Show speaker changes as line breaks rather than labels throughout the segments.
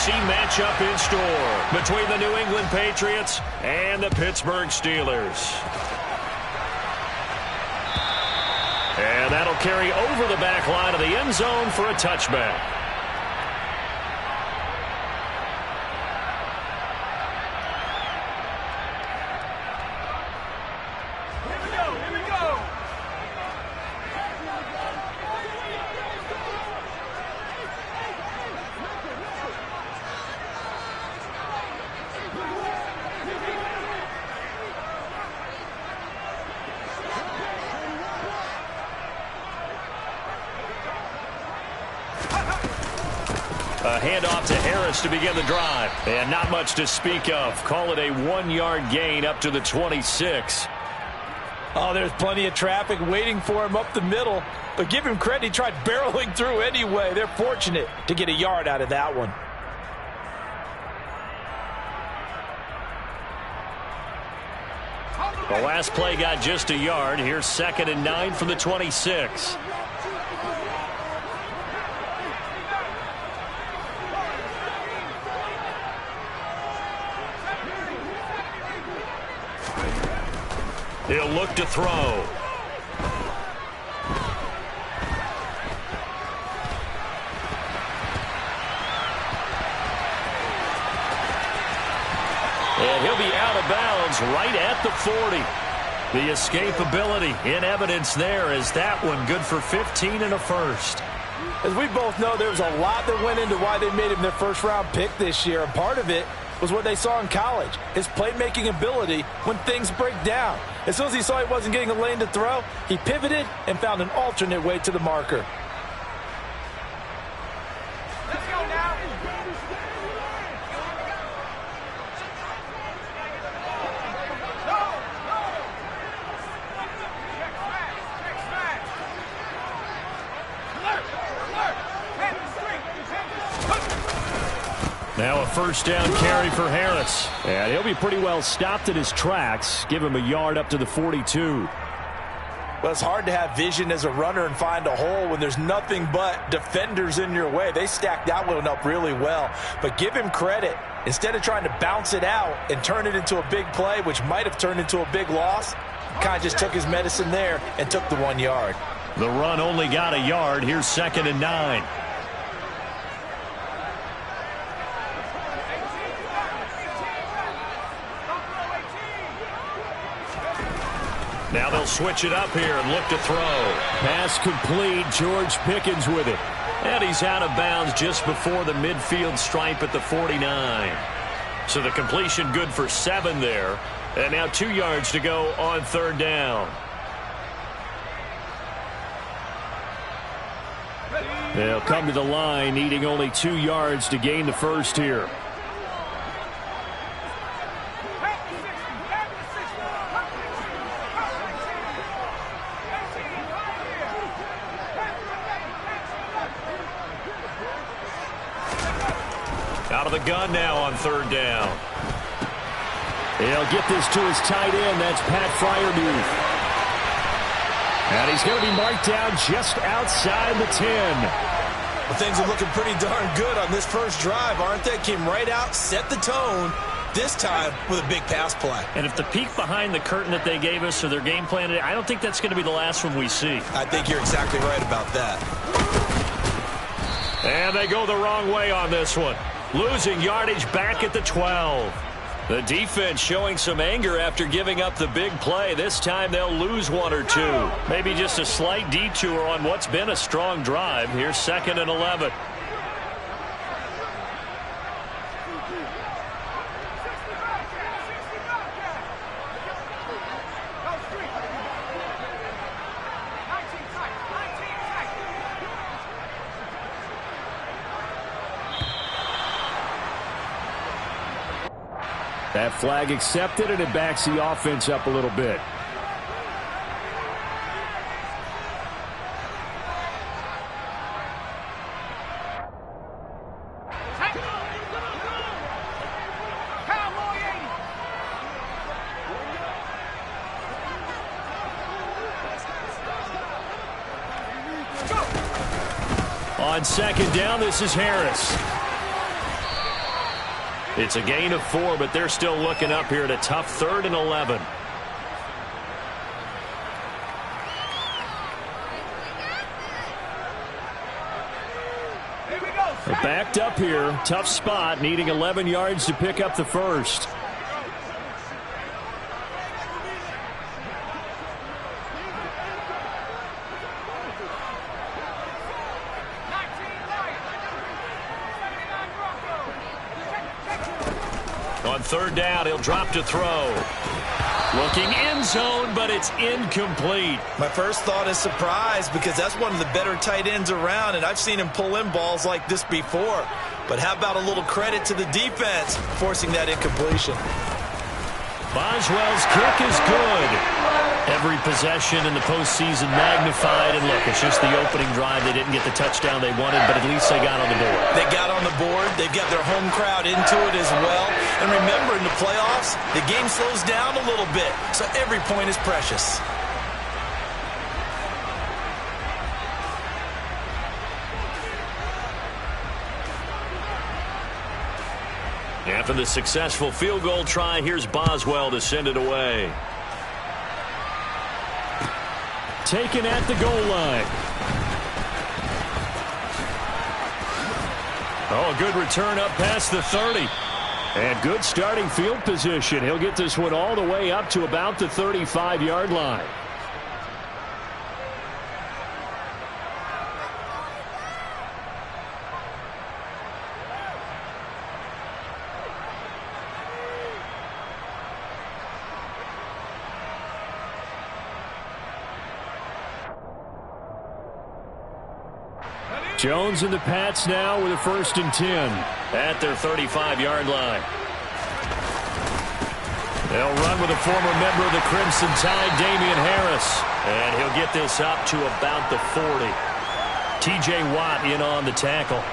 AFC matchup in store between the New England Patriots and the Pittsburgh Steelers. And that'll carry over the back line of the end zone for a touchback. A handoff to Harris to begin the drive. And not much to speak of. Call it a 1-yard gain up to the 26.
Oh, there's plenty of traffic waiting for him up the middle. But give him credit, he tried barreling through anyway. They're fortunate to get a yard out of that one.
The last play got just a yard. Here's 2nd and 9 from the 26. He'll look to throw. And he'll be out of bounds right at the 40. The escapability in evidence there as that one good for 15 and a first.
As we both know, there was a lot that went into why they made him their first-round pick this year. And part of it was what they saw in college, his playmaking ability when things break down. As soon as he saw he wasn't getting a lane to throw, he pivoted and found an alternate way to the marker.
Let's go now.
Now a first down carry for Harris. And he'll be pretty well stopped in his tracks. Give him a yard up to the 42.
Well, it's hard to have vision as a runner and find a hole when there's nothing but defenders in your way. They stacked that one up really well. But give him credit. Instead of trying to bounce it out and turn it into a big play, which might have turned into a big loss, kind of just took his medicine there and took the 1 yard.
The run only got a yard. Here's 2nd and 9. Now they'll switch it up here and look to throw. Pass complete. George Pickens with it. And he's out of bounds just before the midfield stripe at the 49. So the completion good for 7 there. And now 2 yards to go on 3rd down. They'll come to the line needing only 2 yards to gain the first here. Out of the gun now on 3rd down. He'll get this to his tight end. That's Pat Freiermuth. And he's going to be marked down just outside the 10.
Well, things are looking pretty darn good on this first drive, aren't they? Came right out, set the tone, this time with a big pass play.
And if the peek behind the curtain that they gave us or their game plan, I don't think that's going to be the last one we see.
I think you're exactly right about that.
And they go the wrong way on this one. Losing yardage back at the 12. The defense showing some anger after giving up the big play. This time they'll lose 1 or 2. Maybe just a slight detour on what's been a strong drive. Here's 2nd and 11. That flag accepted, and it backs the offense up a little bit. On 2nd down, this is Harris. It's a gain of 4, but they're still looking up here at a tough 3rd and 11. They're backed up here. Tough spot, needing 11 yards to pick up the first. On 3rd down, he'll drop to throw. Looking end zone, but it's incomplete.
My first thought is surprise, because that's one of the better tight ends around, and I've seen him pull in balls like this before. But how about a little credit to the defense forcing that incompletion?
Boswell's kick is good. Every possession in the postseason magnified. And look, it's just the opening drive. They didn't get the touchdown they wanted, but at least they got on the board.
They got on the board. They've got their home crowd into it as well. And remember, in the playoffs, the game slows down a little bit, so every point is precious.
After the successful field goal try, here's Boswell to send it away. Taken at the goal line. Oh, a good return up past the 30. And good starting field position. He'll get this one all the way up to about the 35-yard line. Jones and the Pats now with a 1st and 10 at their 35-yard line. They'll run with a former member of the Crimson Tide, Damian Harris. And he'll get this up to about the 40. T.J. Watt in on the tackle.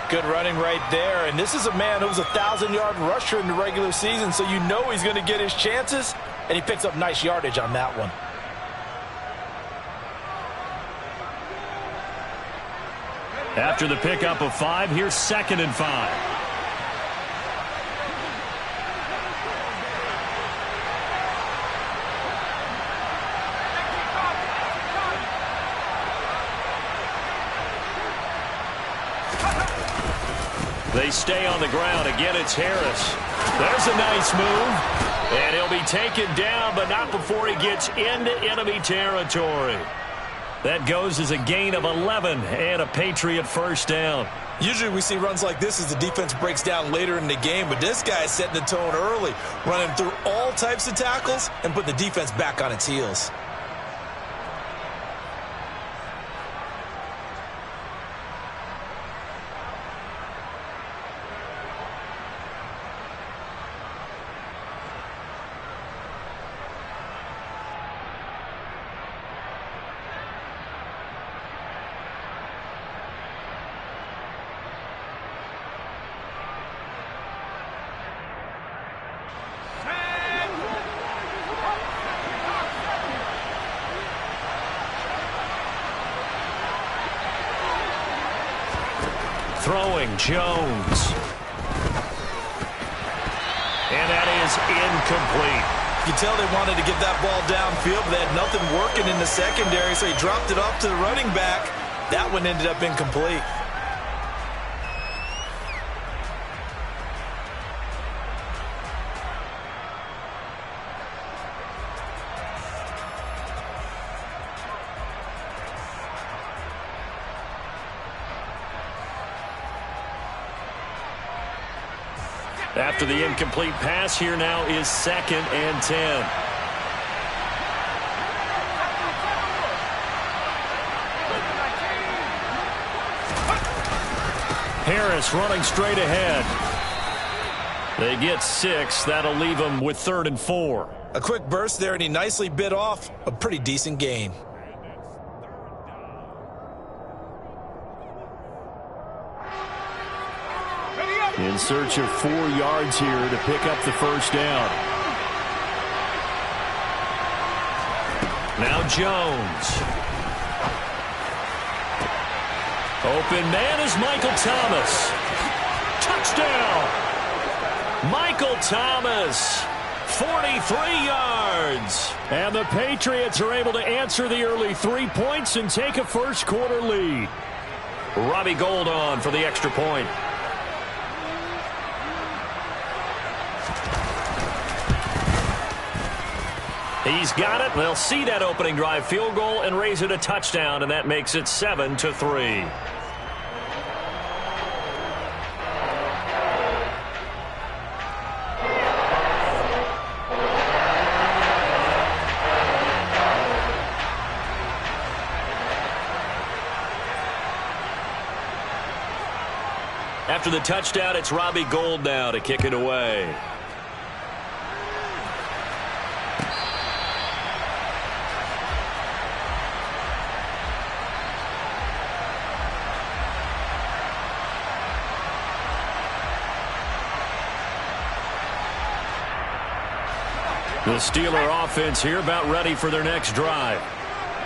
Good running right there. And this is a man who was a 1,000-yard rusher in the regular season, so you know he's going to get his chances. And he picks up nice yardage on that one.
After the pickup of 5, here's 2nd and 5. They stay on the ground. Again, it's Harris. There's a nice move. And he'll be taken down, but not before he gets into enemy territory. That goes as a gain of 11 and a Patriot 1st down.
Usually we see runs like this as the defense breaks down later in the game, but this guy is setting the tone early, running through all types of tackles and putting the defense back on its heels.
Throwing, Jones. And that is incomplete.
You can tell they wanted to get that ball downfield, but they had nothing working in the secondary, so he dropped it off to the running back. That one ended up incomplete.
After the incomplete pass, here now is 2nd and 10. Harris running straight ahead. They get 6. That'll leave them with 3rd and 4.
A quick burst there, and he nicely bit off a pretty decent gain.
In search of 4 yards here to pick up the 1st down. Now Jones. Open man is Michael Thomas. Touchdown! Michael Thomas, 43 yards. And the Patriots are able to answer the early 3 points and take a first-quarter lead. Robbie Gould on for the extra point. He's got it. They'll see that opening drive field goal and raise it a touchdown, and that makes it 7-3. After the touchdown, it's Robbie Gould now to kick it away. The Steeler offense here about ready for their next drive.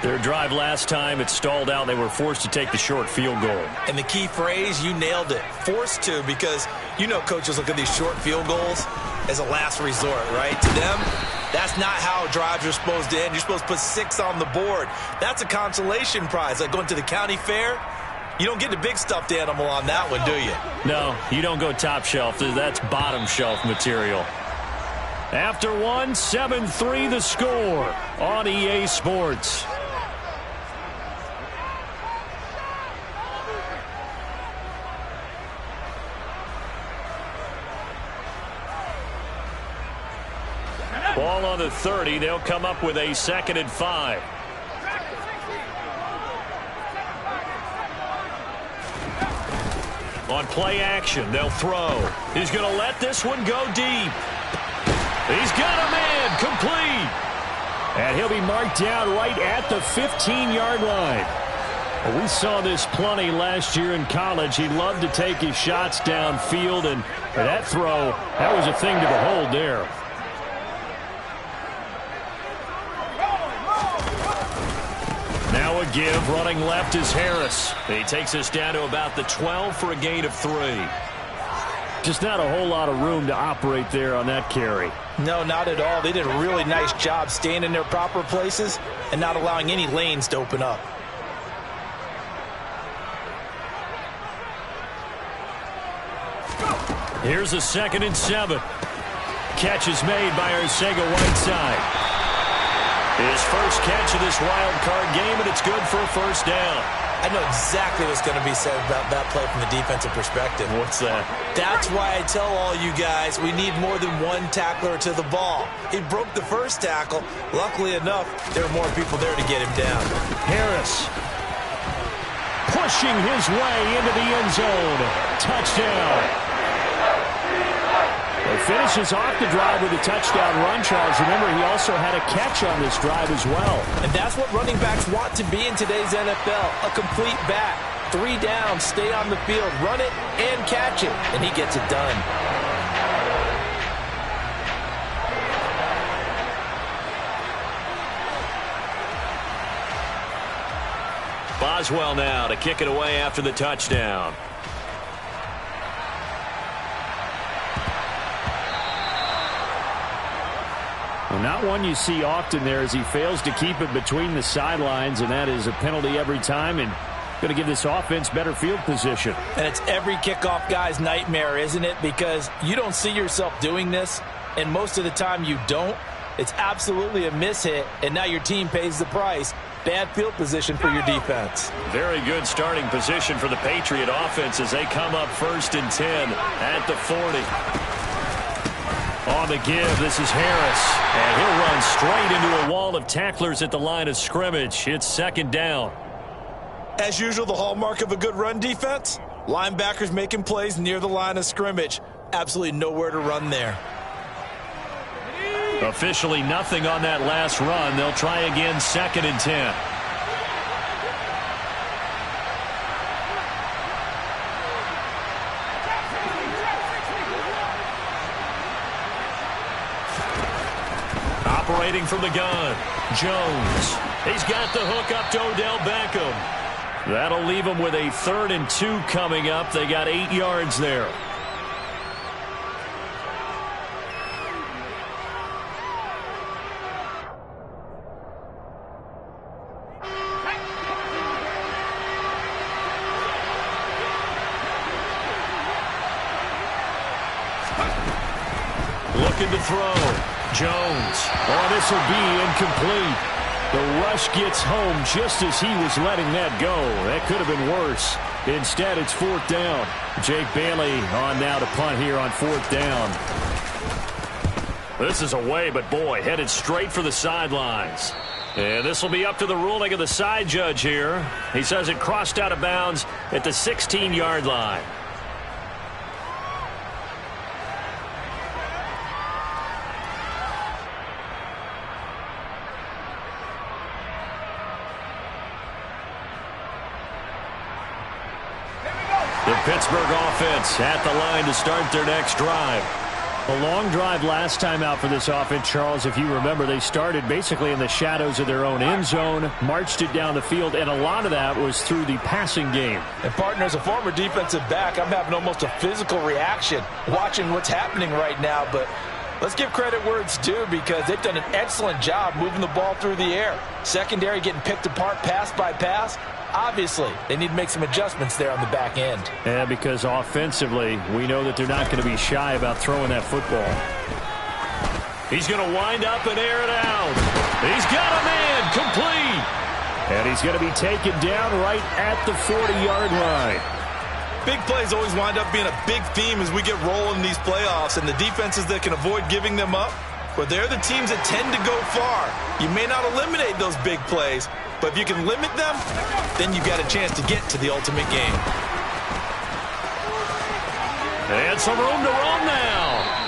Their drive last time, it stalled out. They were forced to take the short field goal.
And the key phrase, you nailed it, forced to, because you know coaches look at these short field goals as a last resort, right? To them, that's not how drives are supposed to end. You're supposed to put 6 on the board. That's a consolation prize, like going to the county fair. You don't get the big stuffed animal on that one, do you?
No, you don't go top shelf. That's bottom shelf material. After one, 7-3 the score on EA Sports. Ball on the 30. They'll come up with a 2nd and 5. On play action, they'll throw. He's going to let this one go deep. He's got a man complete. And he'll be marked down right at the 15-yard line. Well, we saw this plenty last year in college. He loved to take his shots downfield, and that throw, that was a thing to behold there. Now a give, running left is Harris. He takes us down to about the 12 for a gain of 3. Just not a whole lot of room to operate there on that carry.
No, not at all. They did a really nice job staying in their proper places and not allowing any lanes to open up.
Here's a 2nd and 7. Catch is made by Arcega-Whiteside. His first catch of this wild card game, and it's good for a first down.
I know exactly what's going to be said about that play from the defensive perspective.
What's that?
That's why I tell all you guys we need more than one tackler to the ball. He broke the first tackle. Luckily enough, there were more people there to get him down.
Harris pushing his way into the end zone. Touchdown. He finishes off the drive with a touchdown run, Charles. Remember, he also had a catch on this drive as well.
And that's what running backs want to be in today's NFL, a complete back. 3 down, stay on the field, run it, and catch it. And he gets it done.
Boswell now to kick it away after the touchdown. Well, not one you see often there as he fails to keep it between the sidelines, and that is a penalty every time and going to give this offense better field position.
And it's every kickoff guy's nightmare, isn't it? Because you don't see yourself doing this, and most of the time you don't. It's absolutely a mishit, and now your team pays the price. Bad field position for your defense.
Very good starting position for the Patriot offense as they come up 1st and 10 at the 40. On the give, this is Harris, and he'll run straight into a wall of tacklers at the line of scrimmage. It's 2nd down.
As usual, the hallmark of a good run defense, linebackers making plays near the line of scrimmage. Absolutely nowhere to run there.
Officially nothing on that last run. They'll try again 2nd and 10. Operating from the gun, Jones. He's got the hook up to Odell Beckham. That'll leave him with a 3rd and 2 coming up. They got 8 yards there. Looking to throw. Jones. Oh, this will be incomplete. The rush gets home just as he was letting that go. That could have been worse. Instead, it's 4th down. Jake Bailey on now to punt here on 4th down. This is away, but boy, headed straight for the sidelines. And this will be up to the ruling of the side judge here. He says it crossed out of bounds at the 16-yard line. The Pittsburgh offense at the line to start their next drive. A long drive last time out for this offense, Charles. If you remember, they started basically in the shadows of their own end zone, marched it down the field, and a lot of that was through the passing game.
And, partner, as a former defensive back, I'm having almost a physical reaction watching what's happening right now. But let's give credit where it's due because they've done an excellent job moving the ball through the air. Secondary getting picked apart pass by pass. Obviously, they need to make some adjustments there on the back end.
Yeah, because offensively, we know that they're not going to be shy about throwing that football. He's going to wind up and air it out. He's got a man complete. And he's going to be taken down right at the 40-yard line.
Big plays always wind up being a big theme as we get rolling in these playoffs, and the defenses that can avoid giving them up, but they're the teams that tend to go far. You may not eliminate those big plays, but if you can limit them, then you've got a chance to get to the ultimate game.
And some room to run now.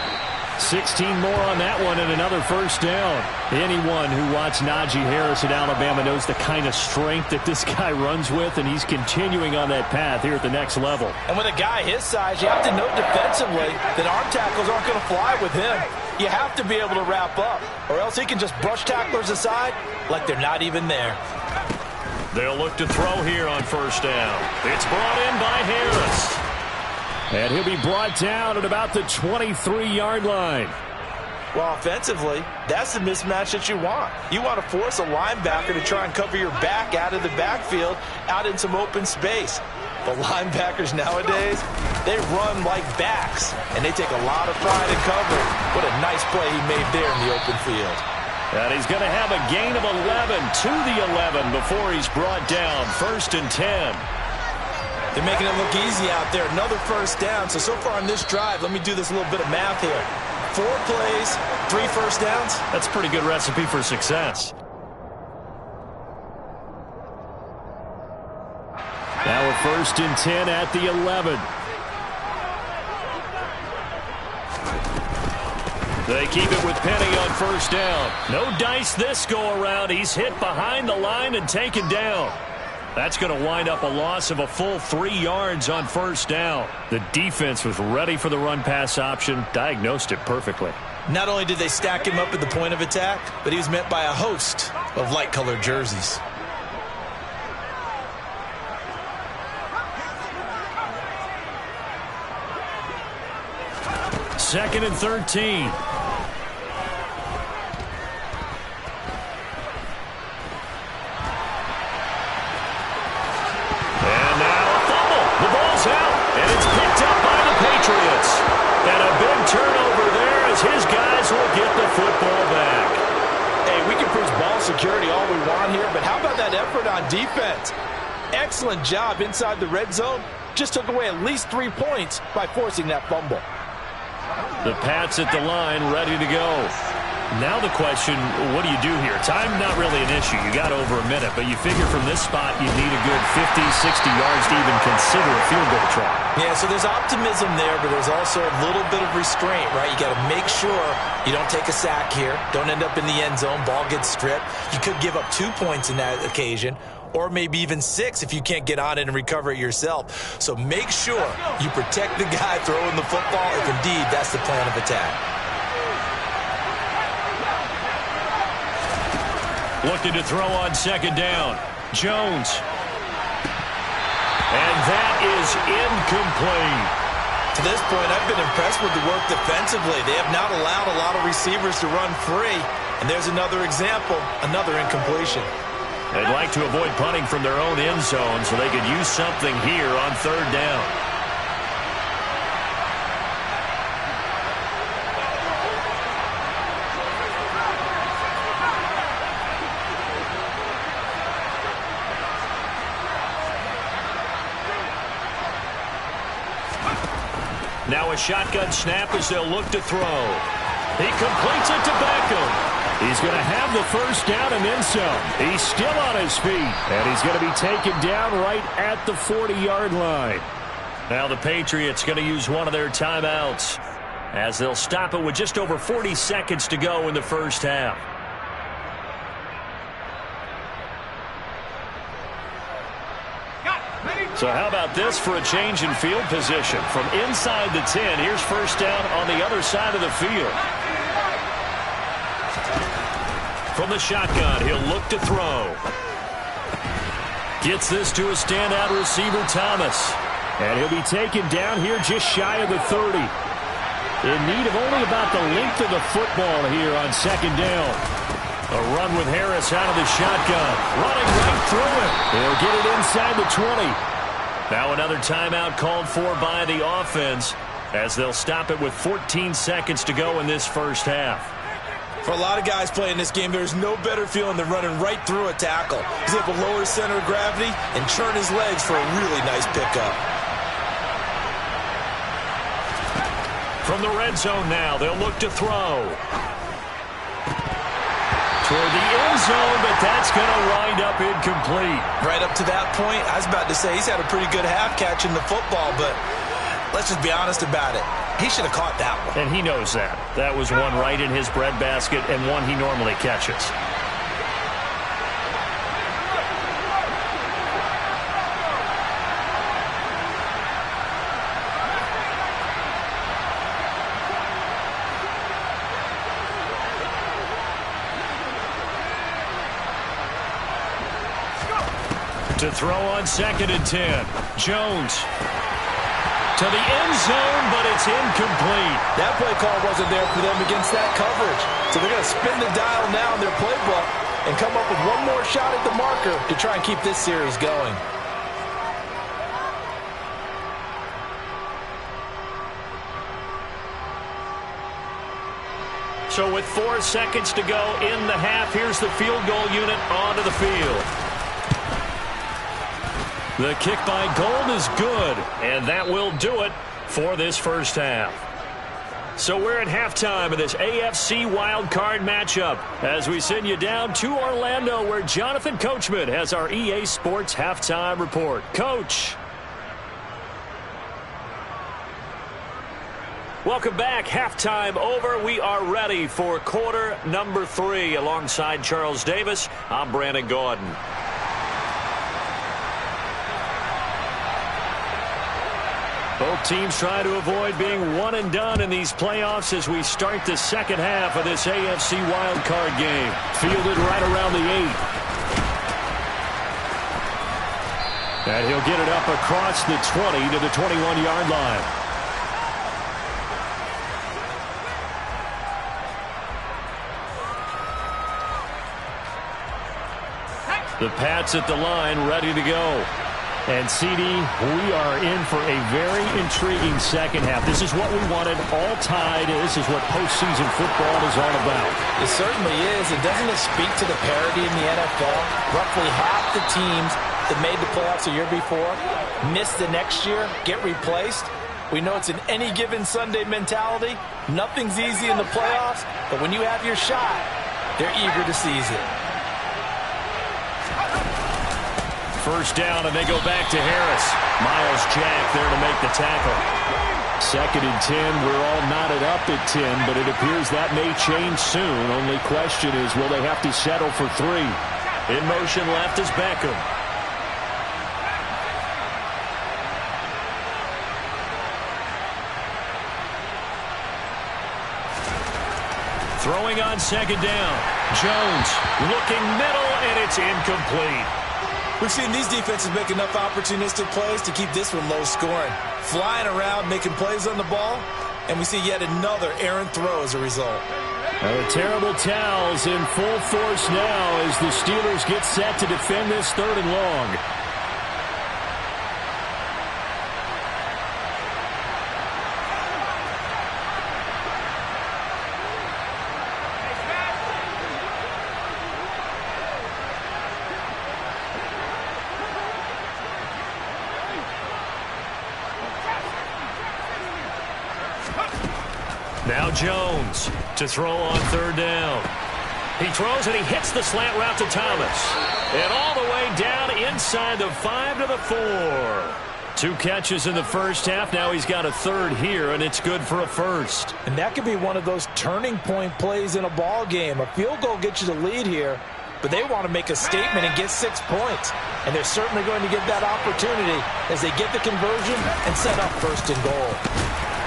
16 more on that one and another first down. Anyone who watched Najee Harris at Alabama knows the kind of strength that this guy runs with, and he's continuing on that path here at the next level.
And with a guy his size, you have to know defensively that arm tackles aren't going to fly with him. You have to be able to wrap up, or else he can just brush tacklers aside like they're not even there.
They'll look to throw here on first down. It's brought in by Harris. And he'll be brought down at about the 23-yard line.
Well, offensively, that's the mismatch that you want. You want to force a linebacker to try and cover your back out of the backfield, out in some open space. The linebackers nowadays, they run like backs, and they take a lot of pride in covering. What a nice play he made there in the open field.
And he's going to have a gain of 11 to the 11 before he's brought down. 1st and 10.
They're making it look easy out there. Another first down. So far on this drive, let me do this little bit of math here. 4 plays, 3 first downs.
That's a pretty good recipe for success. Now a 1st and 10 at the 11. They keep it with Penny on first down. No dice this go around. He's hit behind the line and taken down. That's going to wind up a loss of a full 3 yards on first down. The defense was ready for the run-pass option, diagnosed it perfectly.
Not only did they stack him up at the point of attack, but he was met by a host of light-colored jerseys.
Second and 13. Turnover there as his guys will get the football back.
Hey, we can preach ball security all we want here, but how about that effort on defense? Excellent job inside the red zone. Just took away at least 3 points by forcing that fumble.
The Pats at the line ready to go. Now the question, what do you do here? Time not really an issue. You got over a minute, but you figure from this spot you need a good 50, 60 yards to even consider a field goal try.
Yeah, so there's optimism there, but there's also a little bit of restraint, right? You got to make sure you don't take a sack here. Don't end up in the end zone. Ball gets stripped. You could give up 2 points in that occasion, or maybe even 6 if you can't get on it and recover it yourself. So make sure you protect the guy throwing the football if indeed that's the plan of attack.
Looking to throw on second down. Jones. And that is incomplete.
To this point, I've been impressed with the work defensively. They have not allowed a lot of receivers to run free. And there's another example, another incompletion.
They'd like to avoid punting from their own end zone so they could use something here on third down. Now a shotgun snap as they'll look to throw. He completes it to Beckham. He's going to have the first down and then some. He's still on his feet, and he's going to be taken down right at the 40-yard line. Now the Patriots going to use one of their timeouts as they'll stop it with just over 40 seconds to go in the first half. So how about this for a change in field position? From inside the 10, here's first down on the other side of the field. From the shotgun, he'll look to throw. Gets this to a standout receiver, Thomas. And he'll be taken down here just shy of the 30. In need of only about the length of the football here on second down. A run with Harris out of the shotgun. Running right through it. He'll get it inside the 20. Now another timeout called for by the offense as they'll stop it with 14 seconds to go in this first half.
For a lot of guys playing this game, there's no better feeling than running right through a tackle. He's able to lower his center of gravity and churn his legs for a really nice pickup.
From the red zone now, they'll look to throw. Toward the end zone, but that's going to wind up incomplete.
Right up to that point, I was about to say he's had a pretty good half catching the football, but let's just be honest about it. He should have caught that one.
And he knows that. That was one right in his breadbasket and one he normally catches. To throw on 2nd and 10. Jones. To the end zone, but it's incomplete.
That play call wasn't there for them against that coverage. So they're going to spin the dial now in their playbook and come up with one more shot at the marker to try and keep this series going.
So with 4 seconds to go in the half, here's the field goal unit onto the field. The kick by Gold is good, and that will do it for this first half. So we're at halftime of this AFC wildcard matchup as we send you down to Orlando where Jonathan Coachman has our EA Sports halftime report. Coach. Welcome back. Halftime over. We are ready for quarter number 3 alongside Charles Davis. I'm Brandon Gaudin. Both teams try to avoid being one and done in these playoffs as we start the second half of this AFC wildcard game. Fielded right around the 8. And he'll get it up across the 20 to the 21-yard line. The Pats at the line, ready to go. And, CD, we are in for a very intriguing second half. This is what we wanted, all tied. This is what postseason football is all about.
It certainly is. And doesn't it speak to the parity in the NFL? Roughly half the teams that made the playoffs a year before miss the next year, get replaced. We know it's an any given Sunday mentality. Nothing's easy in the playoffs, but when you have your shot, they're eager to seize it.
First down, and they go back to Harris. Miles Jack there to make the tackle. 2nd and 10. We're all knotted up at 10, but it appears that may change soon. Only question is, will they have to settle for 3? In motion left is Beckham. Throwing on 2nd down. Jones looking middle, and it's incomplete.
We've seen these defenses make enough opportunistic plays to keep this one low scoring. Flying around, making plays on the ball, and we see yet another errant throw as a result.
The terrible towels in full force now as the Steelers get set to defend this 3rd and long. Now Jones to throw on third down. He throws and he hits the slant route to Thomas. And all the way down inside the 5 to the 4. 2 catches in the first half. Now he's got a third here, and it's good for a first.
And that could be one of those turning point plays in a ball game. A field goal gets you the lead here, but they want to make a statement and get 6 points. And they're certainly going to get that opportunity as they get the conversion and set up first and goal.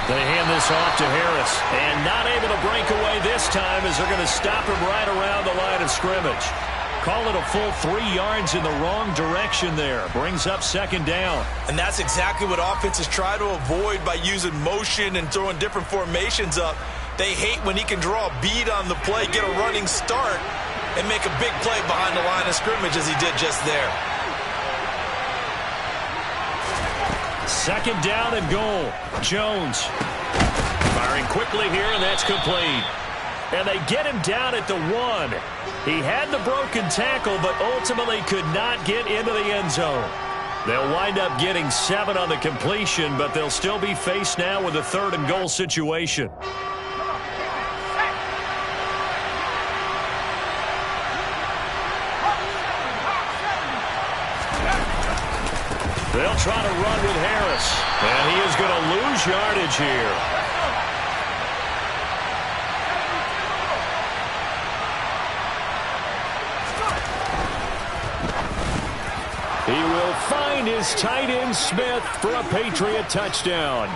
They hand this off to Harris, and not able to break away this time as they're going to stop him right around the line of scrimmage. Call it a full 3 yards in the wrong direction there. Brings up second down.
And that's exactly what offenses try to avoid by using motion and throwing different formations up. They hate when he can draw a bead on the play, get a running start, and make a big play behind the line of scrimmage as he did just there.
Second down and goal. Jones firing quickly here, and that's complete. And they get him down at the 1. He had the broken tackle, but ultimately could not get into the end zone. They'll wind up getting 7 on the completion, but they'll still be faced now with a third and goal situation. They'll try to run with Harris, and he is going to lose yardage here. He will find his tight end Smith for a Patriot touchdown.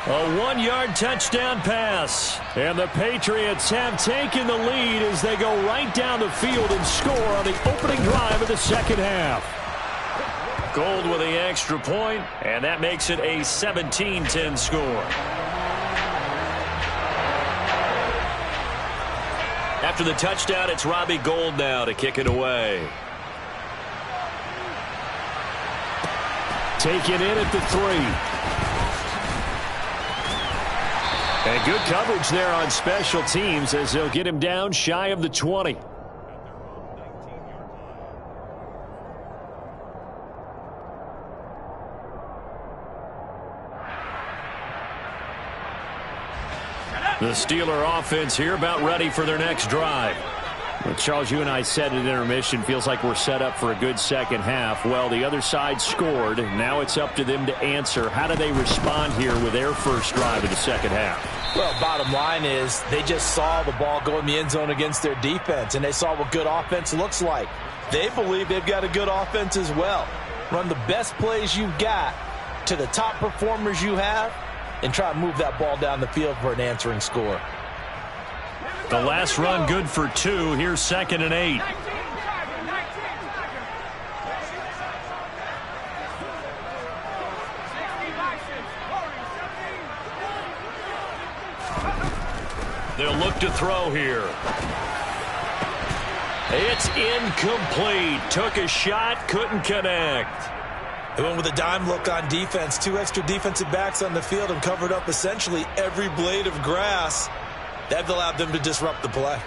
A 1-yard touchdown pass. And the Patriots have taken the lead as they go right down the field and score on the opening drive of the second half. Gold with the extra point, and that makes it a 17-10 score. After the touchdown, it's Robbie Gould now to kick it away. Taken in at the 3. And good coverage there on special teams as they'll get him down shy of the 20. The Steeler offense here about ready for their next drive. Well, Charles, you and I said at intermission, feels like we're set up for a good second half. Well, the other side scored. Now it's up to them to answer. How do they respond here with their first drive of the second half?
Well, bottom line is they just saw the ball go in the end zone against their defense, and they saw what good offense looks like. They believe they've got a good offense as well. Run the best plays you've got to the top performers you have, and try to move that ball down the field for an answering score.
The last run good for 2. Here's 2nd and 8. They'll look to throw here. It's incomplete. Took a shot, couldn't connect.
They went with a dime look on defense. 2 extra defensive backs on the field and covered up essentially every blade of grass. That allowed them to disrupt the play.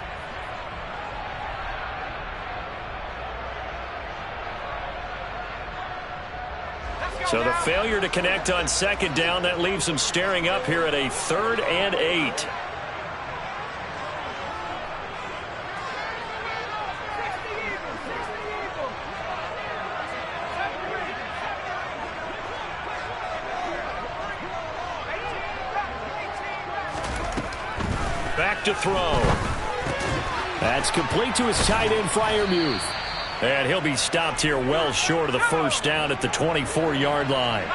So the failure to connect on second down, that leaves them staring up here at a 3rd and 8. Back to throw. That's complete to his tight end, Freiermuth. And he'll be stopped here well short of the first down at the 24-yard line.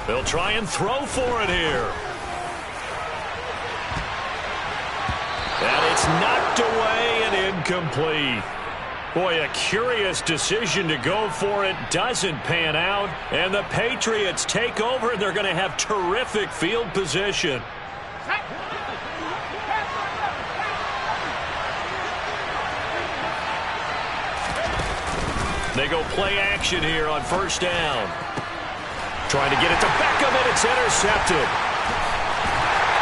They'll try and throw for it here. And it's knocked away and incomplete. Boy, a curious decision to go for it. Doesn't pan out. And the Patriots take over. They're going to have terrific field position. They go play action here on first down. Trying to get it to Beckham, and it's intercepted.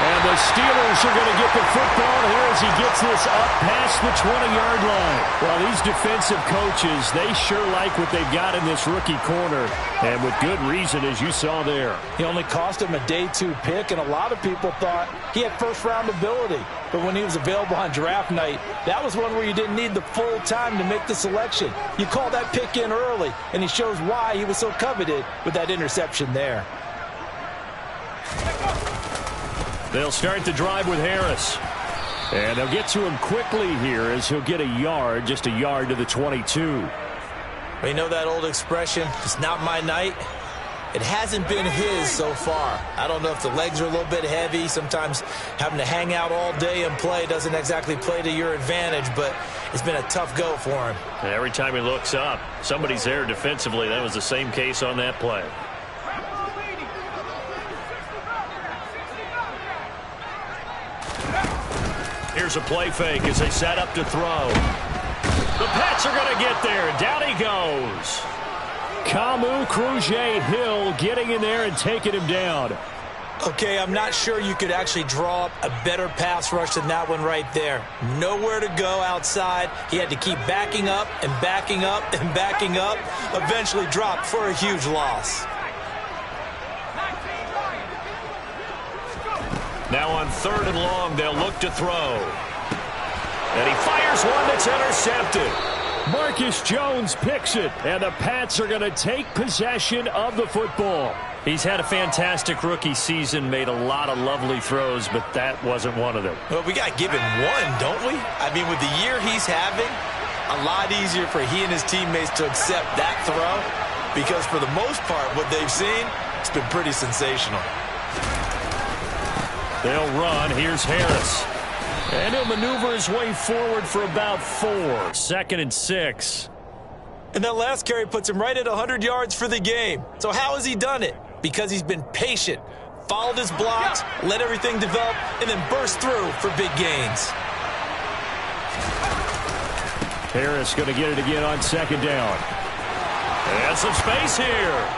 And the Steelers are going to get the football here as he gets this up past the 20-yard line. Well, these defensive coaches, they sure like what they've got in this rookie corner, and with good reason, as you saw there.
He only cost him a day 2 pick, and a lot of people thought he had first-round ability. But when he was available on draft night, that was one where you didn't need the full time to make the selection. You call that pick in early, and he shows why he was so coveted with that interception there.
They'll start the drive with Harris. And they'll get to him quickly here as he'll get a yard, just a yard to the 22.
We know that old expression, it's not my night. It hasn't been his so far. I don't know if the legs are a little bit heavy. Sometimes having to hang out all day and play doesn't exactly play to your advantage, but it's been a tough go for him.
And every time he looks up, somebody's there defensively. That was the same case on that play. Here's a play fake as they set up to throw. The Pats are going to get there. Down he goes. Kamu Grugier-Hill getting in there and taking him down.
Okay, I'm not sure you could actually draw up a better pass rush than that one right there. Nowhere to go outside. He had to keep backing up and backing up and backing up. Eventually dropped for a huge loss.
Now on 3rd and long, they'll look to throw. And he fires one that's intercepted. Marcus Jones picks it, and the Pats are going to take possession of the football. He's had a fantastic rookie season, made a lot of lovely throws, but that wasn't one of them.
Well, we got to give him one, don't we? I mean, with the year he's having, a lot easier for he and his teammates to accept that throw, because for the most part, what they've seen, it's been pretty sensational.
They'll run. Here's Harris. And he'll maneuver his way forward for about 4. 2nd and 6.
And that last carry puts him right at 100 yards for the game. So how has he done it? Because he's been patient, followed his blocks, let everything develop, and then burst through for big gains.
Harris going to get it again on 2nd down. And some space here.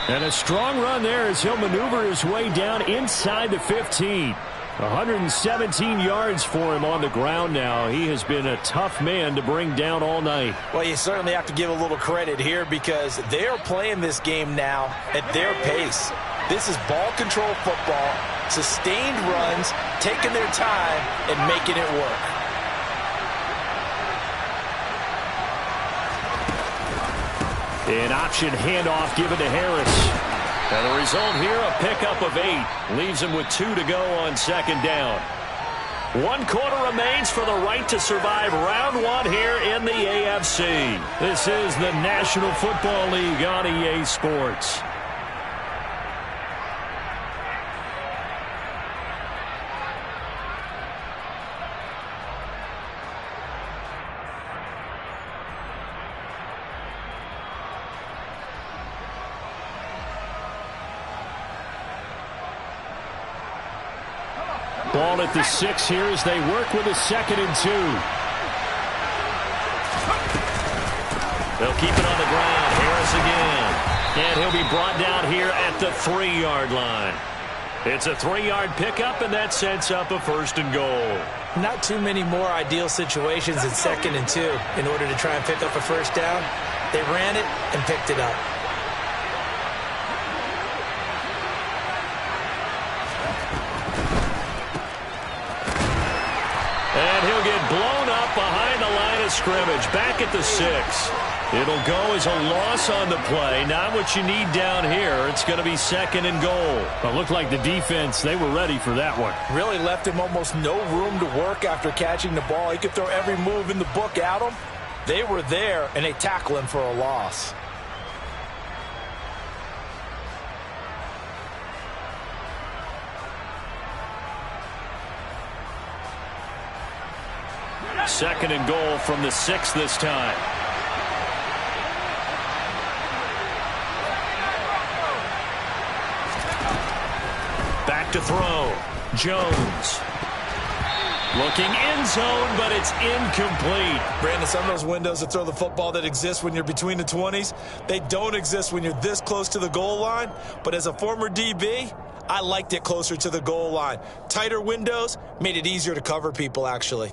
And a strong run there as he'll maneuver his way down inside the 15. 117 yards for him on the ground now. He has been a tough man to bring down all night.
Well, you certainly have to give a little credit here because they are playing this game now at their pace. This is ball control football, sustained runs, taking their time and making it work.
An option handoff given to Harris. And the result here, a pickup of 8. Leaves him with 2 to go on 2nd down. 1 quarter remains for the right to survive round 1 here in the AFC. This is the National Football League on EA Sports. Ball at the 6 here as they work with a 2nd and 2. They'll keep it on the ground. Harris again. And he'll be brought down here at the 3-yard line. It's a 3-yard pickup, and that sets up a 1st and goal.
Not too many more ideal situations in 2nd and 2 in order to try and pick up a 1st down. They ran it and picked it up.
And he'll get blown up behind the line of scrimmage. Back at the 6. It'll go as a loss on the play. Not what you need down here. It's going to be 2nd and goal. But it looked like the defense, they were ready for that one.
Really left him almost no room to work after catching the ball. He could throw every move in the book at him. They were there, and they tackle him for a loss.
Second and goal from the 6 this time. Back to throw. Jones. Looking end zone, but it's incomplete.
Brandon, some of those windows to throw the football that exist when you're between the 20s, they don't exist when you're this close to the goal line. But as a former DB, I liked it closer to the goal line. Tighter windows made it easier to cover people, actually.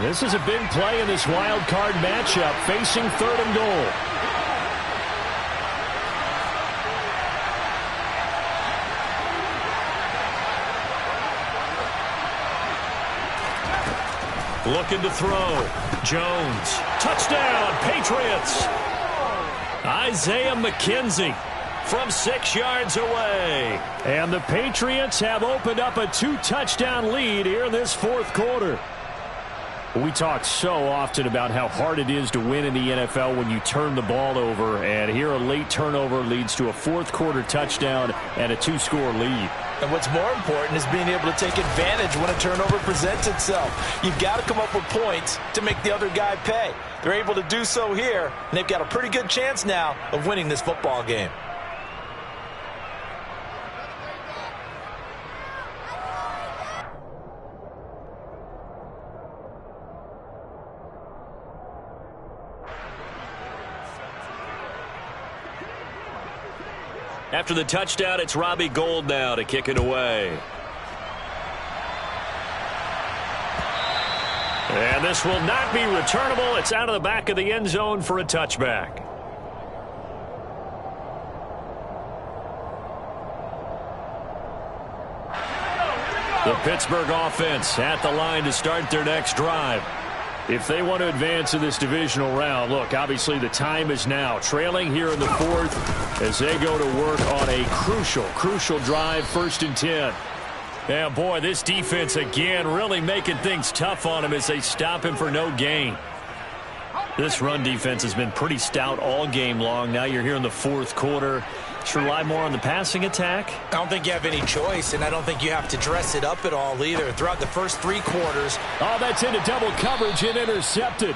This is a big play in this wild card matchup, facing 3rd and goal. Looking to throw. Jones. Touchdown, Patriots. Isaiah McKenzie from 6 yards away. And the Patriots have opened up a 2-touchdown lead here in this 4th quarter. We talk so often about how hard it is to win in the NFL when you turn the ball over, and here a late turnover leads to a 4th quarter touchdown and a 2-score lead.
And what's more important is being able to take advantage when a turnover presents itself. You've got to come up with points to make the other guy pay. They're able to do so here, and they've got a pretty good chance now of winning this football game.
After the touchdown, it's Robbie Gould now to kick it away. And this will not be returnable. It's out of the back of the end zone for a touchback. The Pittsburgh offense at the line to start their next drive. If they want to advance in this divisional round, look, obviously the time is now. Trailing here in the 4th as they go to work on a crucial drive, 1st and 10. Yeah, boy, this defense again really making things tough on him as they stop him for no gain. This run defense has been pretty stout all game long. Now you're here in the 4th quarter. Should rely more on the passing attack?
I don't think you have any choice, and I don't think you have to dress it up at all either. Throughout the first 3 quarters.
Oh, that's into double coverage and intercepted.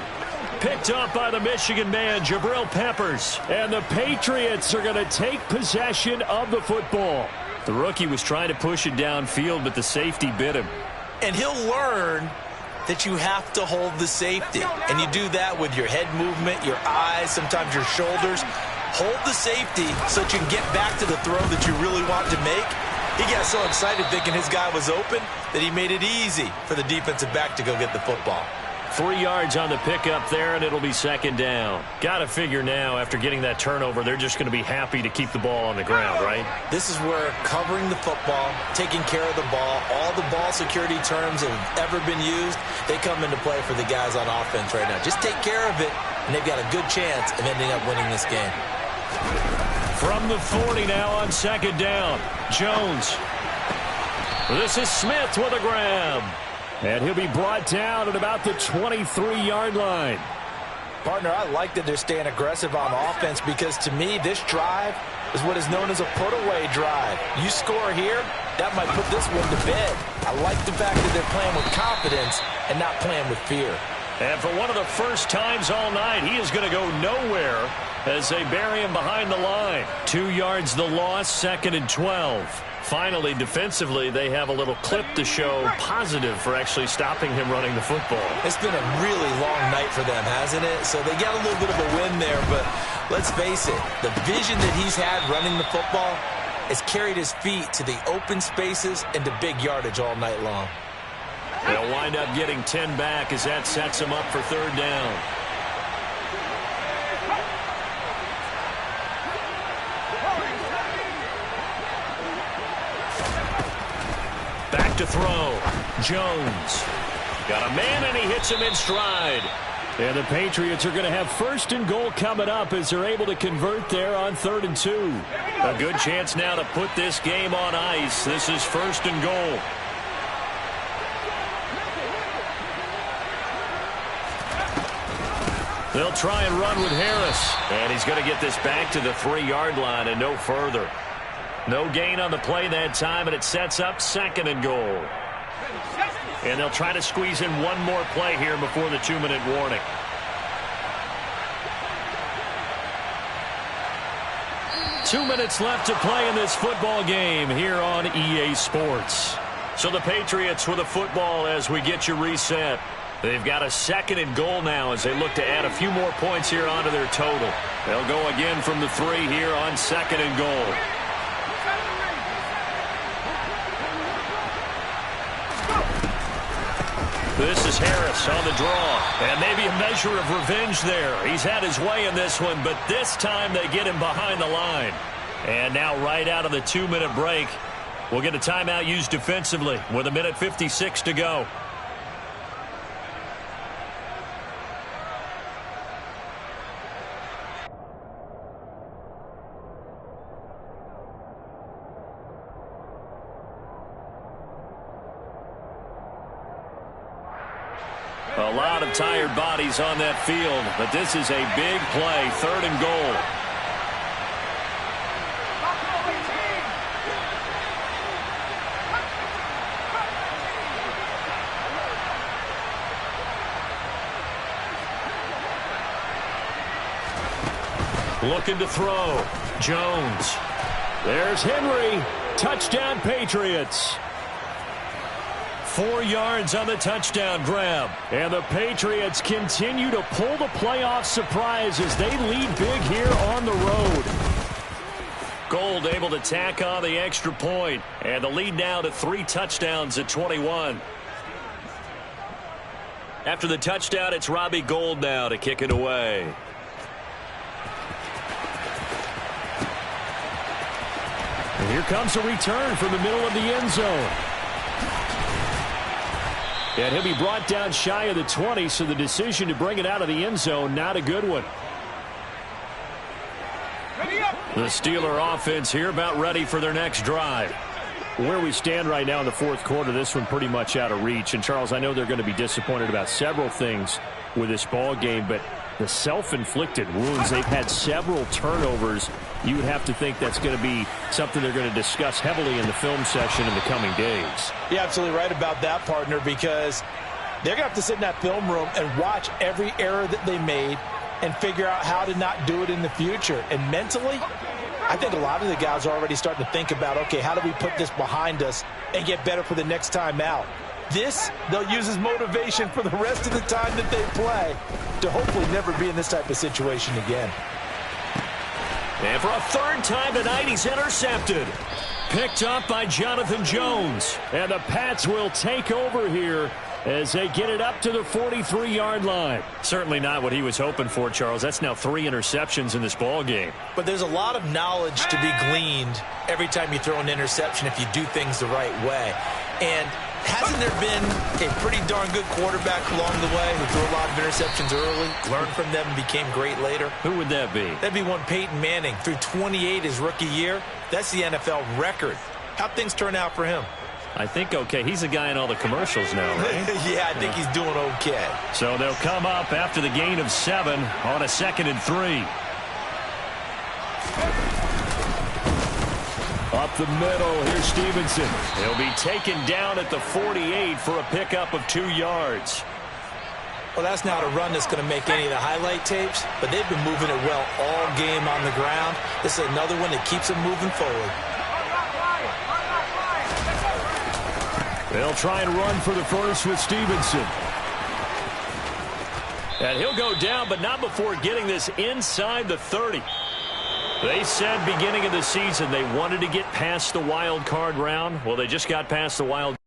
Picked up by the Michigan man, Jabril Peppers. And the Patriots are going to take possession of the football. The rookie was trying to push it downfield, but the safety bit him.
And he'll learn that you have to hold the safety. And you do that with your head movement, your eyes, sometimes your shoulders. Hold the safety so that you can get back to the throw that you really want to make. He got so excited thinking his guy was open that he made it easy for the defensive back to go get the football.
3 yards on the pickup there, and it'll be 2nd down. Got to figure now, after getting that turnover, they're just going to be happy to keep the ball on the ground, right?
This is where covering the football, taking care of the ball, all the ball security terms that have ever been used, they come into play for the guys on offense right now. Just take care of it, and they've got a good chance of ending up winning this game.
From the 40 now on 2nd down. Jones. This is Smith with a grab. And he'll be brought down at about the 23-yard line.
Partner, I like that they're staying aggressive on offense because, to me, this drive is what is known as a put-away drive. You score here, that might put this one to bed. I like the fact that they're playing with confidence and not playing with fear.
And for one of the first times all night, he is going to go nowhere as they bury him behind the line. 2 yards the loss, 2nd and 12. Finally, defensively, they have a little clip to show positive for actually stopping him running the football.
It's been a really long night for them, hasn't it? So they got a little bit of a win there, but let's face it, the vision that he's had running the football has carried his feet to the open spaces and to big yardage all night long.
They'll wind up getting 10 back as that sets them up for 3rd down. Back to throw. Jones. Got a man, and he hits him in stride. And the Patriots are going to have 1st and goal coming up as they're able to convert there on 3rd and 2. A good chance now to put this game on ice. This is 1st and goal. They'll try and run with Harris. And he's going to get this back to the 3-yard line and no further. No gain on the play that time, and it sets up 2nd and goal. And they'll try to squeeze in one more play here before the 2-minute warning. Two minutes left to play in this football game here on EA Sports. So the Patriots with a football as we get you reset. They've got a 2nd and goal now as they look to add a few more points here onto their total. They'll go again from the 3 here on 2nd and goal. This is Harris on the draw. And maybe a measure of revenge there. He's had his way in this one, but this time they get him behind the line. And now right out of the 2-minute break, we'll get a timeout used defensively with 1:56 to go. A lot of tired bodies on that field, but this is a big play, 3rd and goal. Looking to throw. Jones. There's Henry. Touchdown, Patriots. 4 yards on the touchdown grab. And the Patriots continue to pull the playoff surprise as they lead big here on the road. Gold able to tack on the extra point. And the lead now to 3 touchdowns at 21. After the touchdown, it's Robbie Gould now to kick it away. And here comes a return from the middle of the end zone. And he'll be brought down shy of the 20, so the decision to bring it out of the end zone, not a good one. The Steeler offense here about ready for their next drive. Where we stand right now in the 4th quarter, this one pretty much out of reach. And, Charles, I know they're going to be disappointed about several things with this ball game, but the self-inflicted wounds, they've had several turnovers. You would have to think that's going to be something they're going to discuss heavily in the film session in the coming days.
You're absolutely right about that, partner, because they're going to have to sit in that film room and watch every error that they made and figure out how to not do it in the future. And mentally, I think a lot of the guys are already starting to think about, okay, how do we put this behind us and get better for the next time out? This, they'll use as motivation for the rest of the time that they play to hopefully never be in this type of situation again.
And for a 3rd time tonight, he's intercepted. Picked up by Jonathan Jones. And the Pats will take over here as they get it up to the 43-yard line. Certainly not what he was hoping for, Charles. That's now 3 interceptions in this ball game.
But there's a lot of knowledge to be gleaned every time you throw an interception if you do things the right way. And hasn't there been a pretty darn good quarterback along the way who threw a lot of interceptions early, learned from them, and became great later?
Who would that be?
That'd be one Peyton Manning. Threw 28 his rookie year. That's the NFL record. How'd things turn out for him?
I think okay. He's a guy in all the commercials now, right?
Yeah, I think he's doing okay.
So they'll come up after the gain of 7 on a 2nd and 3. Up the middle, here's Stevenson. He'll be taken down at the 48 for a pickup of 2 yards.
Well, that's not a run that's going to make any of the highlight tapes, but they've been moving it well all game on the ground. This is another one that keeps them moving forward.
They'll try and run for the first with Stevenson. And he'll go down, but not before getting this inside the 30. They said beginning of the season they wanted to get past the wild card round. Well, they just got past the wild